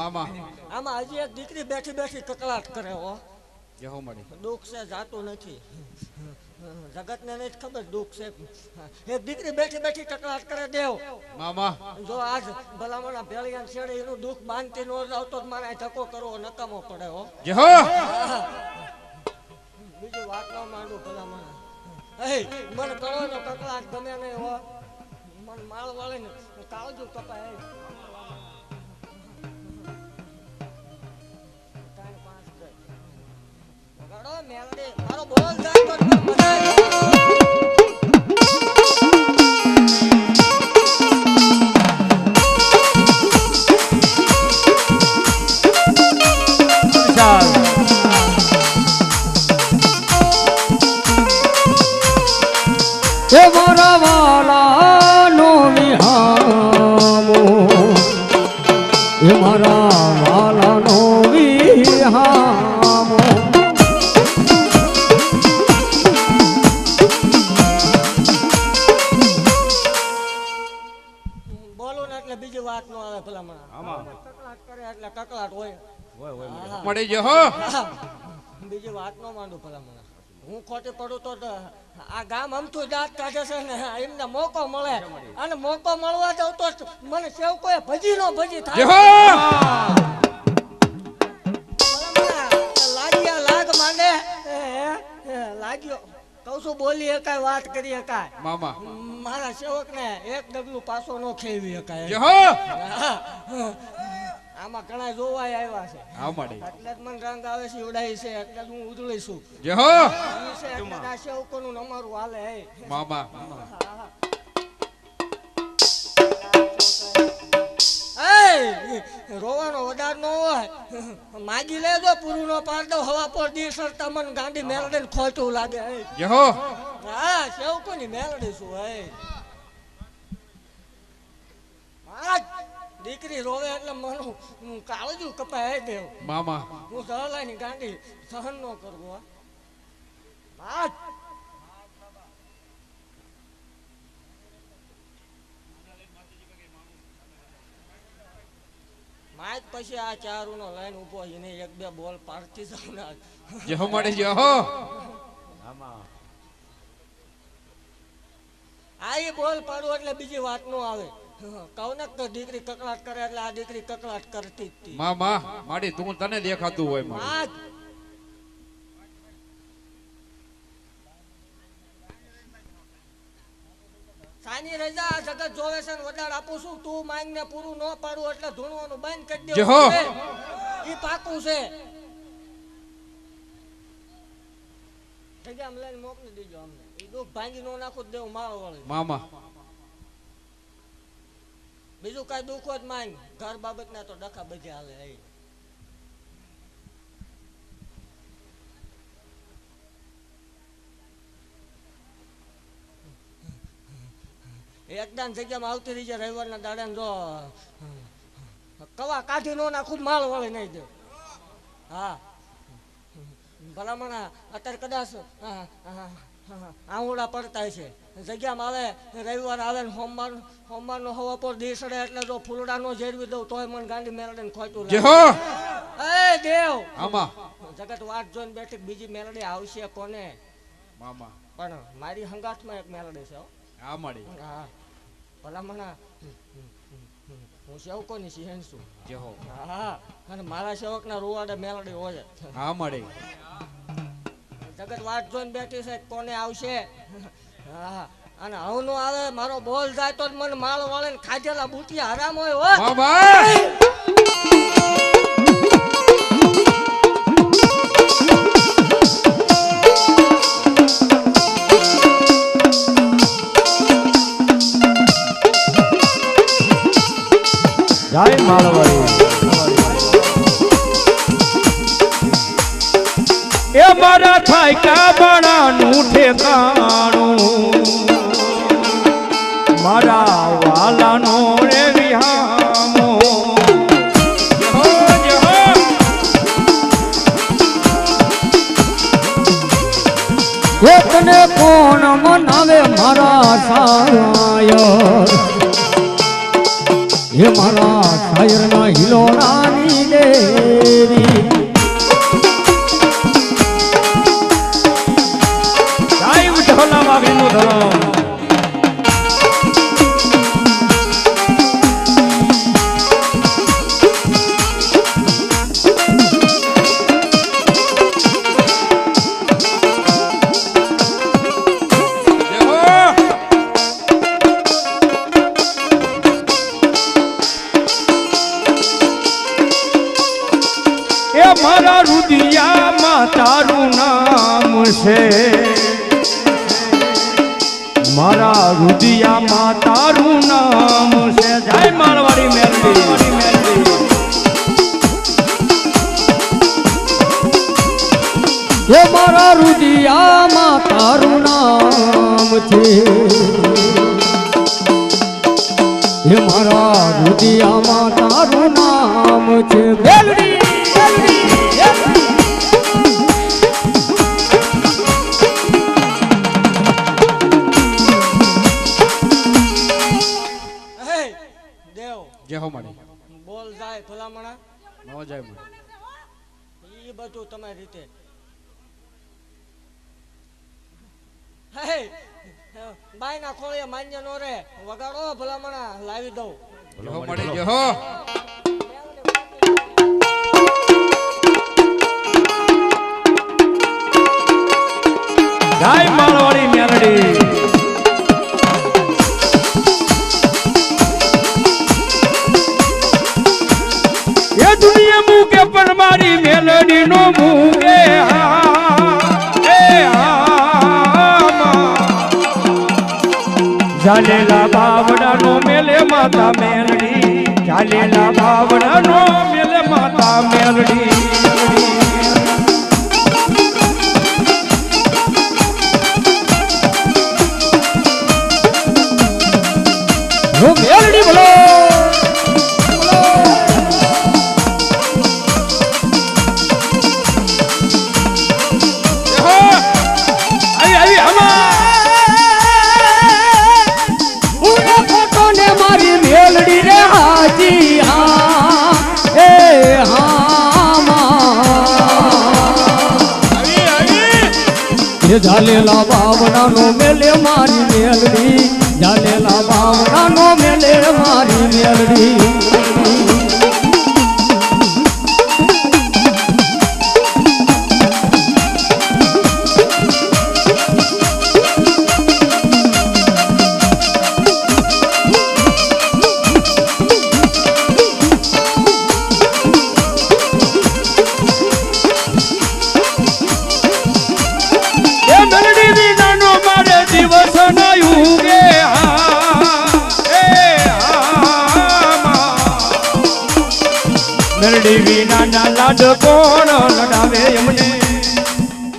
મામા આમાં હજી એક દીકરી બેઠી બેઠી કકળાટ કરે હો જેહો મળી દુઃખ છે જાતું નથી જગતને નહીં ખબર દુઃખ છે એક દીકરી બેઠી બેઠી કકળાટ કરે દેવ મામા જો આજ ભલામણા ભેળિયા છેડે એનું દુઃખ બાંધતી નો આવતો જ મારે ધક્કો કરવો નકામો પડે હો જેહો બીજી વાત ન માંડું ભલામણા મને કરો નો કકળાટ ગમે નહીં હો મને માળ વાળે ને કાળજુ કપાય મેલડી મારો બોલ જાય તો મજા એ મારા વાલાનો વિહામો એ મારા વાલાનો વિહામો બોલું ને એટલે બીજી વાત નો આવે ભલામણા કકળાટ કરે એટલે કકળાટ હોય મળી જેહો બીજી વાત નો માંડું ભલામણા હું ખોટી પડું તો આ ગામ અમથું દાંત કાઢે છે ને એમને મોકો મળે અને મોકો મળવા દઉં તો મને સેવ કોઈ ભજી નો ભજી થાય લાગ્યા લાગ માંડે લાગ્યો કહું છું બોલી એકાય વાત કરી એકાય મામા મારા સેવક ને એક ડગલું પાછો નો ખેવી એકાય જેહો આમાં ઘણા જોવાય આવ્યા છે આ મળી એટલે જ મને રંગ આવે છે ઉડાઈ છે એટલે જ હું ઉજળી છું જેહો એટલે આ સેવકોનું અમારું હાલે મામા રોવાનો વધાર નો હોય માગી લેજો પૂરું નો પાડ દો હવા પર દિવસ તમને ગાંડી મેલડી ને ખોટું લાગે જેહો હા સેવકોની મેલડી છું દીકરી રોવે એટલે મનું કાળજું કપાય દેવ મામા હું સરલાની ગાંડી સહન નો કરવો માઇક પછી આ ચારું નો લાઈન ઉભો એને એક બે બોલ પાડતી જાવ ને જેહો મળી જેહો આ એ બોલ પાડું એટલે બીજી વાત નો આવે કહું ને તો દીકરી કકળાટ કરે એટલે આ દીકરી કકળાટ કરતી જ હતી મામા માડી તું તને દેખાતું હોય મારી સાની રજા જગત જોવે છે ને વધાર આપું છું તું માંગ ને પૂરું ન પાડું એટલે ધૂણવાનું બંધ કરી દે ઈ પાકું છે જગ્યા લઈને મોકલી દેજો અમને ઈ દુઃખ ભાંગી નો નાખું દેવું મારો વળે મામા બીજું કઈ દુઃખ જ માંગ ઘર બાબત ના તો ડખા બધે હાલે એકદમ જગ્યામાં આવતી રહી જાય રવિવારના દાડા જો કવા કાઢી નો નાખું માળ વળે નહીં દે હા ભલામણા અત્યારે કદાચ આંગુડા પડતા છે જગ્યામાં આવે રવિવાર આવે ને સોમવારનો હવા પર દીસડે એટલે જો ફૂલડા નો જેરવી દઉં તોય મને ગાંડી મેલડી ખોટું એ દેવ આમાં જગત વાત જોઈને બેઠી બીજી મેલડી આવશે કોને મામા પણ મારી હંગાથમાં એક મેલડી છે આ મળી હા ભલામણા હું સેવકોની સિંહણ છું જેહો હા અને મારા સેવકના રૂવાડે મેલડી હોય આ મળી જગત વાત જોઈને બેઠી છે કોને આવશે હા અને હવે નો આવે મારો બોલ જાય તો જ મને માળ વાળે ને ખાધેલા બુટિયા હરામ હોય હો જય માળવાડી એ મારા થાય કા બણાનું ઠેકાણું મારા વાલાનો રે વિહામો એકને કોણ મનાવે મારા સાયા હે મારા શાયરના હિલોરાની દેવી જય વિઠ્ઠલા વાઘીનું ધરમ મારા રુદિયામાં તારું નામ છે મારા રુદિયામાં તારું નામ છે જય માળવાડી મેલડી હે મારા રુદિયામાં તારું નામ છે હે મારા રુદિયામાં તારું નામ છે મેલડી જય હો માડી બોલ જાય ભલામણા ન જાય માડી એ બધું તમારી રીતે હે બાઈ ના ખોળે માન્ય નો રે વગાડો ભલામણા લાવી દઉં જય હો માડી જય હો જય માળવાડી મેલડી પણ મારી મેલડી નો મૂકે ચાલેલા બાવડા નો મેલે માતા મેલડી ચાલેલા બાવડા નો મેલે માતા મેલડી મેલડી બોલો મેલડી રે હાજી હા એ હા ઝાલેલા બાવડા નો મેલે મારી મેલડી ઝાલેલા બાવડા નો મેલે મારી મેલડી મેલડી વિના ના લાડ કોણ લડાવે એમને